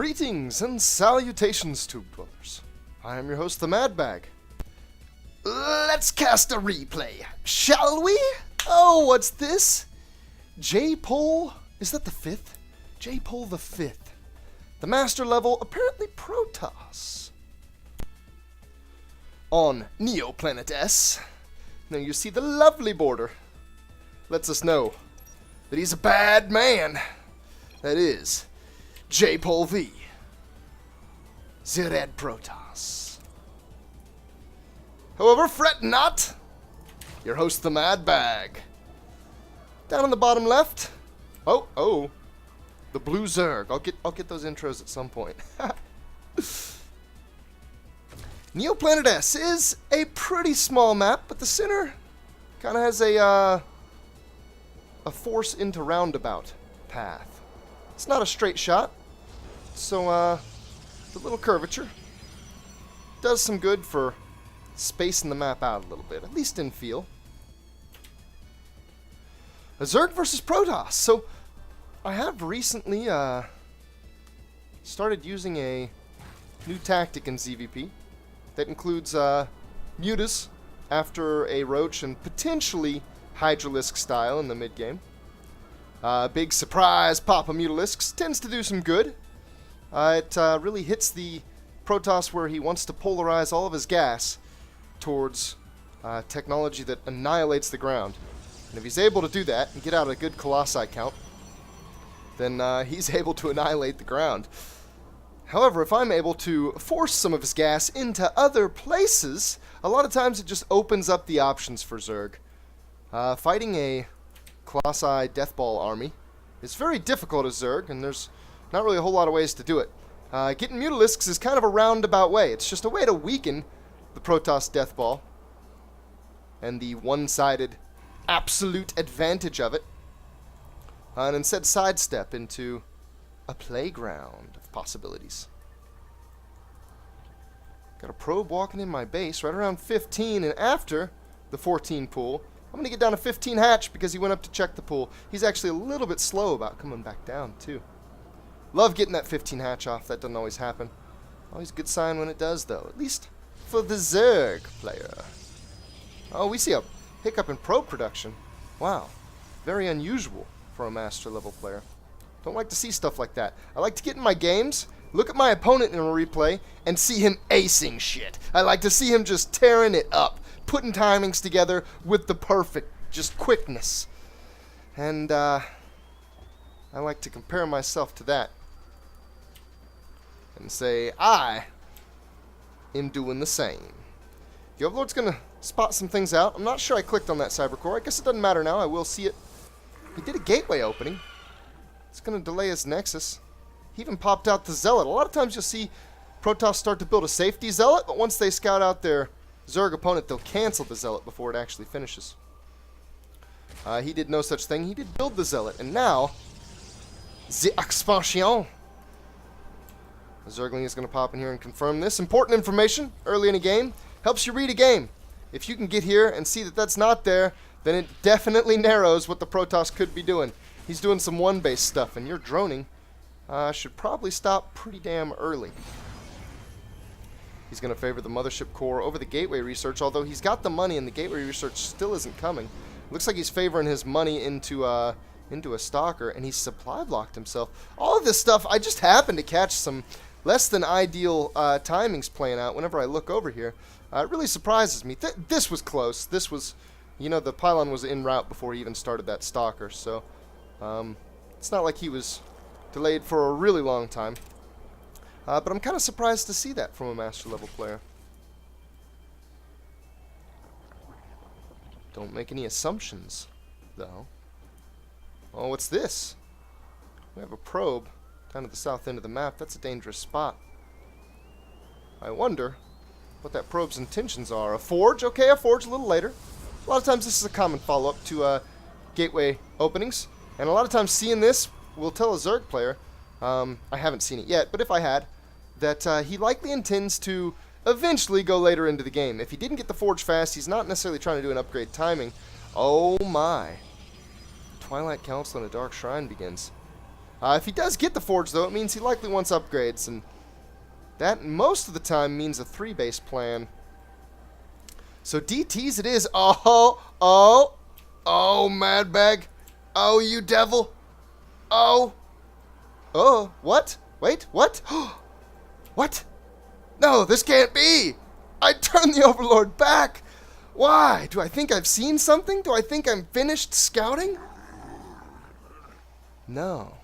Greetings and salutations, Tube Dwellers. I am your host, the Mad Bag. Let's cast a replay, shall we? Oh, what's this? J-Pole? Is that the 5th? J-Pole the 5th. The master level, apparently Protoss. On Neoplanet S. Now you see the lovely border. Lets us know that he's a bad man. That is J-Pole V. The Red Protoss. However, fret not. Your host, the Mad Bag. Down on the bottom left. Oh. The Blue Zerg. I'll get those intros at some point. Neoplanet S is a pretty small map, but the center kind of has a force into roundabout path. It's not a straight shot, so the little curvature does some good for spacing the map out a little bit, at least in feel. A Zerg versus Protoss. So I have recently started using a new tactic in ZVP that includes Mutas after a Roach and potentially Hydralisk style in the mid game. Big surprise pop of Mutalisks tends to do some good. It really hits the Protoss where he wants to polarize all of his gas towards technology that annihilates the ground. And if he's able to do that and get out a good Colossi count, then he's able to annihilate the ground. However, if I'm able to force some of his gas into other places, a lot of times it just opens up the options for Zerg. Fighting a Colossi Deathball army is very difficult as Zerg, and there's not really a whole lot of ways to do it. Getting Mutalisks is kind of a roundabout way. It's just a way to weaken the Protoss Deathball and the one-sided absolute advantage of it, and instead sidestep into a playground of possibilities. Got a probe walking in my base right around 15, and after the 14 pool, I'm going to get down to 15 hatch because he went up to check the pool. He's actually a little bit slow about coming back down, too. Love getting that 15 hatch off. That doesn't always happen. Always a good sign when it does, though. At least for the Zerg player. Oh, we see a hiccup in probe production. Wow. Very unusual for a master level player. Don't like to see stuff like that. I like to get in my games, look at my opponent in a replay, and see him acing shit. I like to see him just tearing it up, putting timings together with the perfect, just quickness. And, I like to compare myself to that and say, I am doing the same. The Overlord's going to spot some things out. I'm not sure I clicked on that Cybercore. I guess it doesn't matter now. I will see it. He did a gateway opening. It's going to delay his Nexus. He even popped out the Zealot. A lot of times you'll see Protoss start to build a safety Zealot, but once they scout out their Zerg opponent, they'll cancel the Zealot before it actually finishes. He did no such thing. He did build the Zealot, and now the expansion. The Zergling is going to pop in here and confirm this. Important information early in a game. Helps you read a game. If you can get here and see that that's not there, then it definitely narrows what the Protoss could be doing. He's doing some one-base stuff, and your droning should probably stop pretty damn early. He's going to favor the Mothership Core over the Gateway Research, although he's got the money and the Gateway Research still isn't coming. Looks like he's favoring his money into a Stalker, and he's supply blocked himself. All of this stuff, I just happened to catch some less than ideal timings playing out whenever I look over here. It really surprises me. This was close. This was, you know, the pylon was en route before he even started that Stalker, so it's not like he was delayed for a really long time. But I'm kind of surprised to see that from a master level player. Don't make any assumptions, though. Oh, what's this? We have a probe down at the south end of the map. That's a dangerous spot. I wonder what that probe's intentions are. A forge? Okay, a forge a little later. A lot of times this is a common follow-up to gateway openings. And a lot of times seeing this will tell a Zerg player, I haven't seen it yet, but if I had, that he likely intends to eventually go later into the game. If he didn't get the forge fast, he's not necessarily trying to do an upgrade timing. Oh my. Twilight Council and a Dark Shrine begins. If he does get the forge, though, it means he likely wants upgrades, and that most of the time means a 3-base plan. So DTs it is. Oh, Madbag. Oh, you devil. Oh, what? Wait, what? What? No, this can't be. I turned the Overlord back. Why? Do I think I've seen something? Do I think I'm finished scouting? No.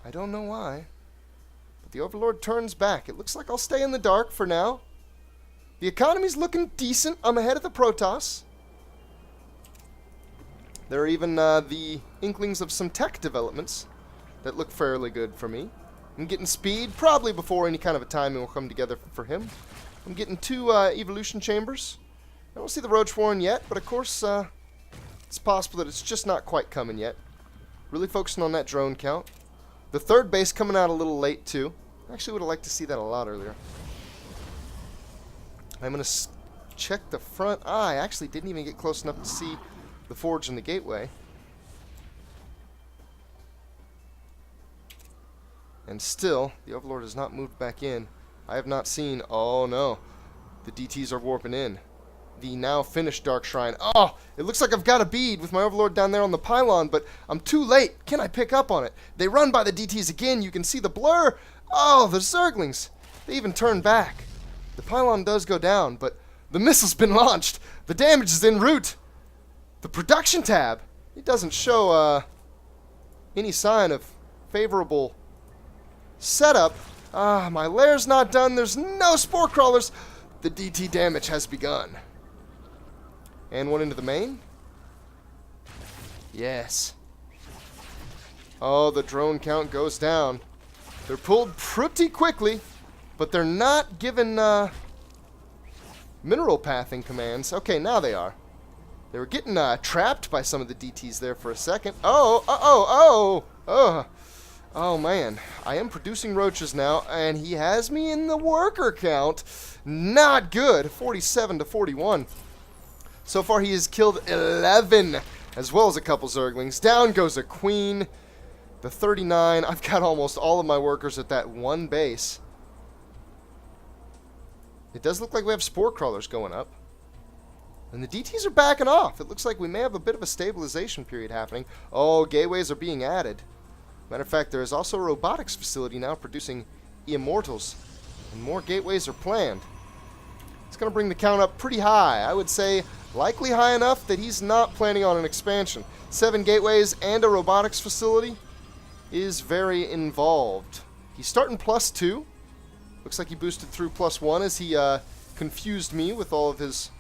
I don't know why. But the Overlord turns back. It looks like I'll stay in the dark for now. The economy's looking decent. I'm ahead of the Protoss. There are even the inklings of some tech developments that look fairly good for me. I'm getting speed, probably before any kind of a timing will come together for him. I'm getting 2 evolution chambers. I don't see the Roach Warren yet, but of course it's possible that it's just not quite coming yet. Really focusing on that drone count. The 3rd base coming out a little late too. I actually would have liked to see that a lot earlier. I'm going to check the front. I actually didn't even get close enough to see the forge and the gateway. And still, the Overlord has not moved back in. I have not seen... Oh, no. The DTs are warping in. The now finished Dark Shrine. Oh, it looks like I've got a bead with my Overlord down there on the pylon, but I'm too late. Can I pick up on it? They run by the DTs again. You can see the blur. Oh, the Zerglings. They even turn back. The pylon does go down, but the missile's been launched. The damage is en route. The production tab, it doesn't show any sign of favorable setup. My lair's not done. There's no spore crawlers. The DT damage has begun. And one into the main. Yes. Oh, the drone count goes down. They're pulled pretty quickly, but they're not given mineral pathing commands. Okay, now they are. They were getting trapped by some of the DTs there for a second. Oh, man. I am producing roaches now, and he has me in the worker count. Not good. 47 to 41. So far, he has killed 11, as well as a couple Zerglings. Down goes a Queen. The 39. I've got almost all of my workers at that one base. It does look like we have spore crawlers going up. And the DTs are backing off. It looks like we may have a bit of a stabilization period happening. Oh, gateways are being added. Matter of fact, there is also a robotics facility now producing immortals. And more gateways are planned. It's going to bring the count up pretty high. I would say likely high enough that he's not planning on an expansion. 7 gateways and a robotics facility is very involved. He's starting +2. Looks like he boosted through +1 as he confused me with all of his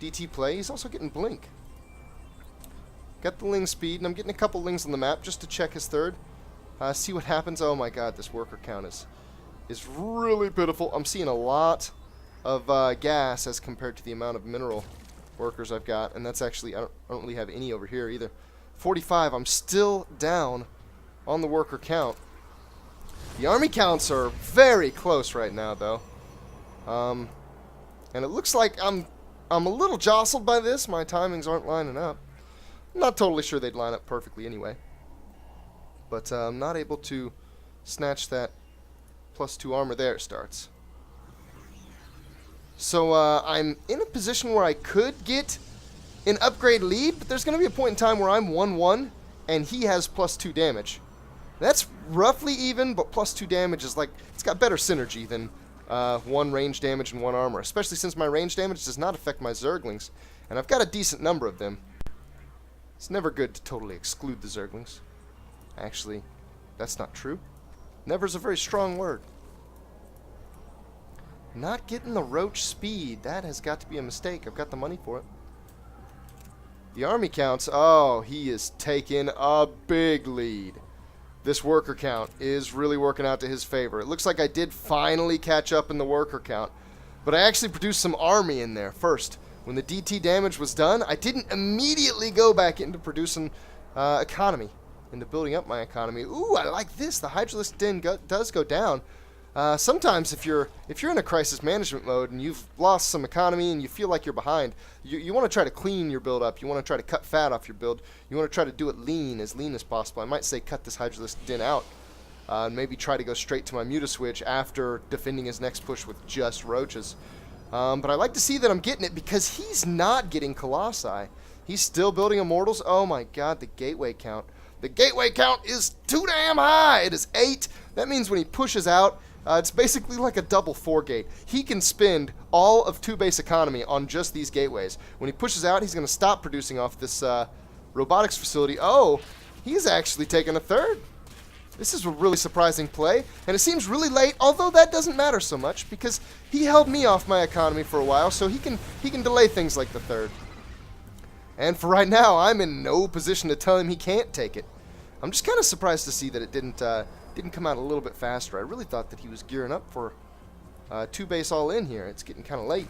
DT play. He's also getting blink. Got the ling speed, and I'm getting a couple lings on the map just to check his 3rd. See what happens. Oh my god, this worker count is really pitiful. I'm seeing a lot of gas as compared to the amount of mineral workers I've got, and that's actually, I don't really have any over here either. 45, I'm still down on the worker count. The army counts are very close right now, though. And it looks like I'm a little jostled by this. My timings aren't lining up. I'm not totally sure they'd line up perfectly anyway. But I'm not able to snatch that +2 armor. There it starts. So I'm in a position where I could get an upgrade lead, but there's going to be a point in time where I'm 1-1 and he has +2 damage. That's roughly even, but +2 damage is like, it's got better synergy than 1 range damage and 1 armor, especially since my range damage does not affect my Zerglings, and I've got a decent number of them. It's never good to totally exclude the Zerglings. Actually, that's not true. Never is a very strong word. Not getting the roach speed. That has got to be a mistake. I've got the money for it. The army counts. Oh, he is taking a big lead. This worker count is really working out to his favor. It looks like I did finally catch up in the worker count, but I actually produced some army in there first. When the DT damage was done, I didn't immediately go back into producing economy, into building up my economy. Ooh, I like this. The Hydralisk Den does go down. Sometimes if you're in a crisis management mode and you've lost some economy and you feel like you're behind, you want to try to clean your build up. You want to try to cut fat off your build. You want to try to do it lean as possible. I might say cut this Hydralisk Din out. And maybe try to go straight to my Mutaswitch after defending his next push with just roaches. But I like to see that I'm getting it because he's not getting Colossi. He's still building Immortals. Oh my god, the gateway count. The gateway count is too damn high. It is 8. That means when he pushes out, it's basically like a double 4-gate. He can spend all of 2 base economy on just these gateways. When he pushes out, he's going to stop producing off this robotics facility. Oh, he's actually taken a 3rd. This is a really surprising play, and it seems really late, although that doesn't matter so much because he held me off my economy for a while, so he can delay things like the 3rd. And for right now, I'm in no position to tell him he can't take it. I'm just kind of surprised to see that it didn't come out a little bit faster. I really thought that he was gearing up for 2 base all in here. It's getting kind of late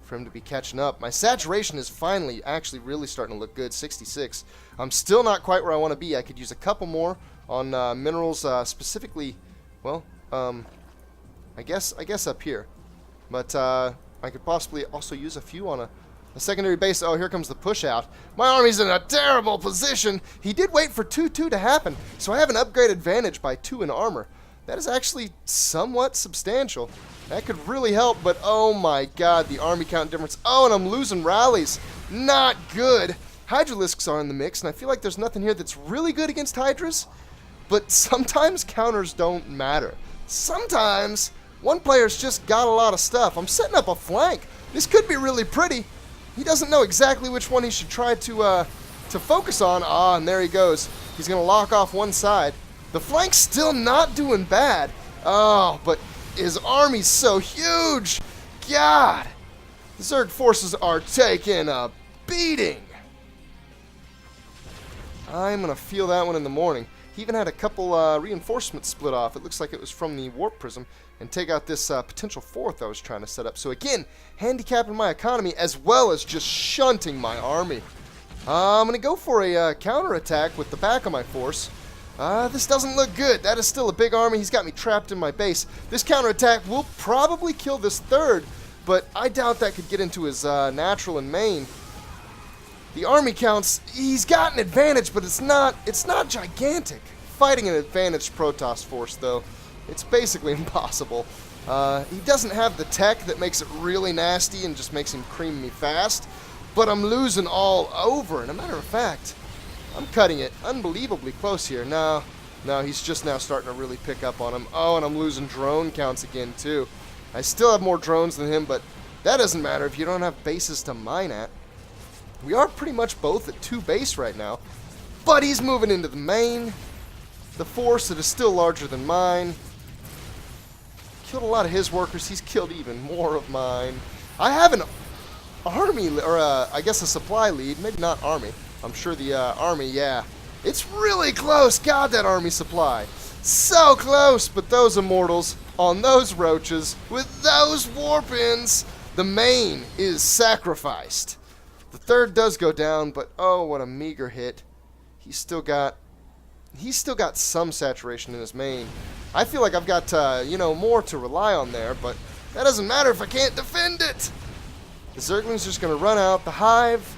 for him to be catching up. My saturation is finally actually really starting to look good, 66. I'm still not quite where I want to be. I could use a couple more on minerals, specifically, well, I guess up here. But I could possibly also use a few on a secondary base. Oh, here comes the push out. My army's in a terrible position. He did wait for 2-2 to happen, so I have an upgrade advantage by 2 in armor. That is actually somewhat substantial. That could really help, but oh my god, the army count difference. Oh, and I'm losing rallies. Not good. Hydralisks are in the mix, and I feel like there's nothing here that's really good against Hydras, but sometimes counters don't matter. Sometimes one player's just got a lot of stuff. I'm setting up a flank. This could be really pretty. He doesn't know exactly which one he should try to focus on. Ah, and there he goes. He's going to lock off one side. The flank's still not doing bad. Oh, but his army's so huge. God. The Zerg forces are taking a beating. I'm going to feel that one in the morning. He even had a couple reinforcements split off. It looks like it was from the Warp Prism. And take out this potential 4th I was trying to set up. So again, handicapping my economy as well as just shunting my army. I'm going to go for a counterattack with the back of my force. This doesn't look good. That is still a big army. He's got me trapped in my base. This counterattack will probably kill this 3rd, but I doubt that could get into his natural and main. The army counts, he's got an advantage, but it's not gigantic. Fighting an advantaged Protoss force, though, it's basically impossible. He doesn't have the tech that makes it really nasty and just makes him cream me fast, but I'm losing all over. And a matter of fact, I'm cutting it unbelievably close here. No, he's just now starting to really pick up on him. Oh, and I'm losing drone counts again, too. I still have more drones than him, but that doesn't matter if you don't have bases to mine at. We are pretty much both at 2 base right now, but he's moving into the main. The force that is still larger than mine. Killed a lot of his workers. He's killed even more of mine. I have an army, or I guess a supply lead. Maybe not army. I'm sure the army, yeah. It's really close. God, that army supply. So close, but those immortals on those roaches with those warp-ins, the main is sacrificed. The 3rd does go down, but oh, what a meager hit. He's still got some saturation in his main. I feel like I've got, more to rely on there, but that doesn't matter if I can't defend it. The Zergling's just going to run out. The Hive,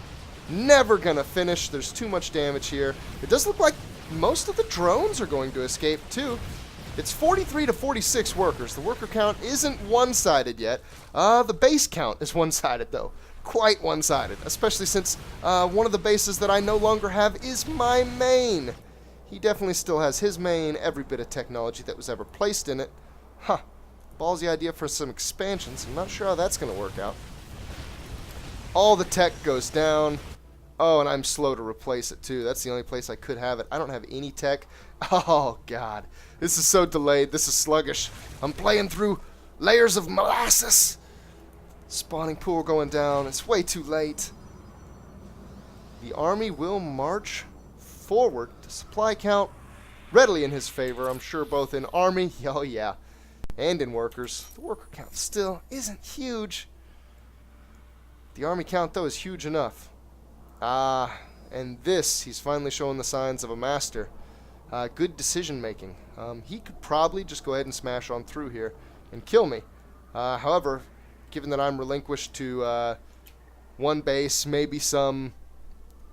never going to finish. There's too much damage here. It does look like most of the drones are going to escape, too. It's 43 to 46 workers. The worker count isn't one-sided yet. The base count is one-sided, though. Quite one-sided, especially since one of the bases that I no longer have is my main. He definitely still has his main, every bit of technology that was ever placed in it. Huh. Ballsy idea for some expansions. I'm not sure how that's going to work out. All the tech goes down. Oh, and I'm slow to replace it, too. That's the only place I could have it. I don't have any tech. Oh, God. This is so delayed. This is sluggish. I'm playing through layers of molasses. Spawning pool going down. It's way too late. The army will march forward. The supply count readily in his favor. I'm sure both in army, oh yeah, and in workers. The worker count still isn't huge. The army count, though, is huge enough. And this, he's finally showing the signs of a master. good decision making. He could probably just go ahead and smash on through here and kill me. However, given that I'm relinquished to one base, maybe some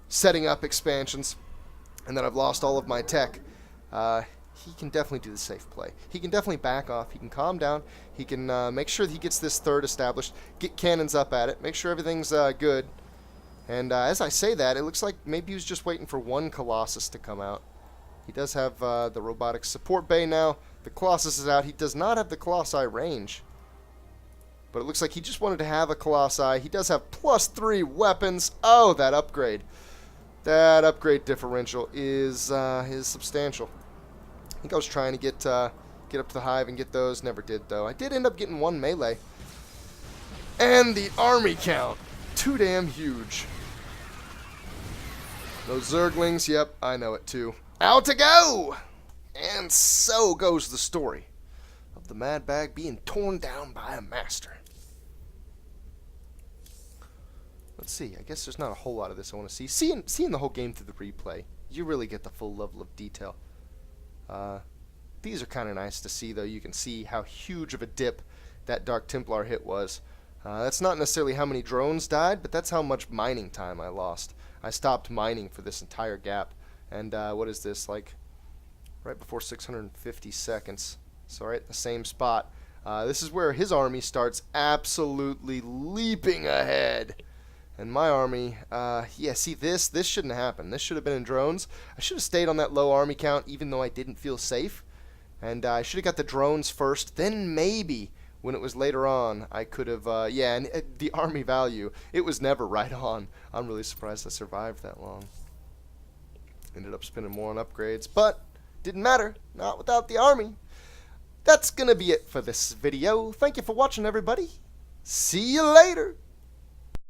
setting up expansions, and that I've lost all of my tech, he can definitely do the safe play. He can definitely back off. He can calm down. He can make sure that he gets this third established, get cannons up at it, make sure everything's good. And as I say that, it looks like maybe he was just waiting for one Colossus to come out. He does have the robotics support bay now. The Colossus is out. He does not have the Colossi range. But it looks like he just wanted to have a Colossi. He does have +3 weapons. Oh, that upgrade. That upgrade differential is substantial. I think I was trying to get up to the hive and get those. Never did, though. I did end up getting one melee. And the army count. Too damn huge. Those Zerglings, yep, I know it too. Out to go! And so goes the story of the Mad Bag being torn down by a master. Let's see, I guess there's not a whole lot of this I want to see. Seeing the whole game through the replay, you really get the full level of detail. These are kind of nice to see, though. You can see how huge of a dip that Dark Templar hit was. That's not necessarily how many drones died, but that's how much mining time I lost. I stopped mining for this entire gap. And what is this, like right before 650 seconds. So right at the same spot. This is where his army starts absolutely leaping ahead. And my army, yeah, see this shouldn't happen. This should have been in drones. I should have stayed on that low army count even though I didn't feel safe. And I should have got the drones first. Then maybe when it was later on, I could have, yeah, and the army value, it was never right on. I'm really surprised I survived that long. Ended up spending more on upgrades, but didn't matter. Not without the army. That's going to be it for this video. Thank you for watching, everybody. See you later.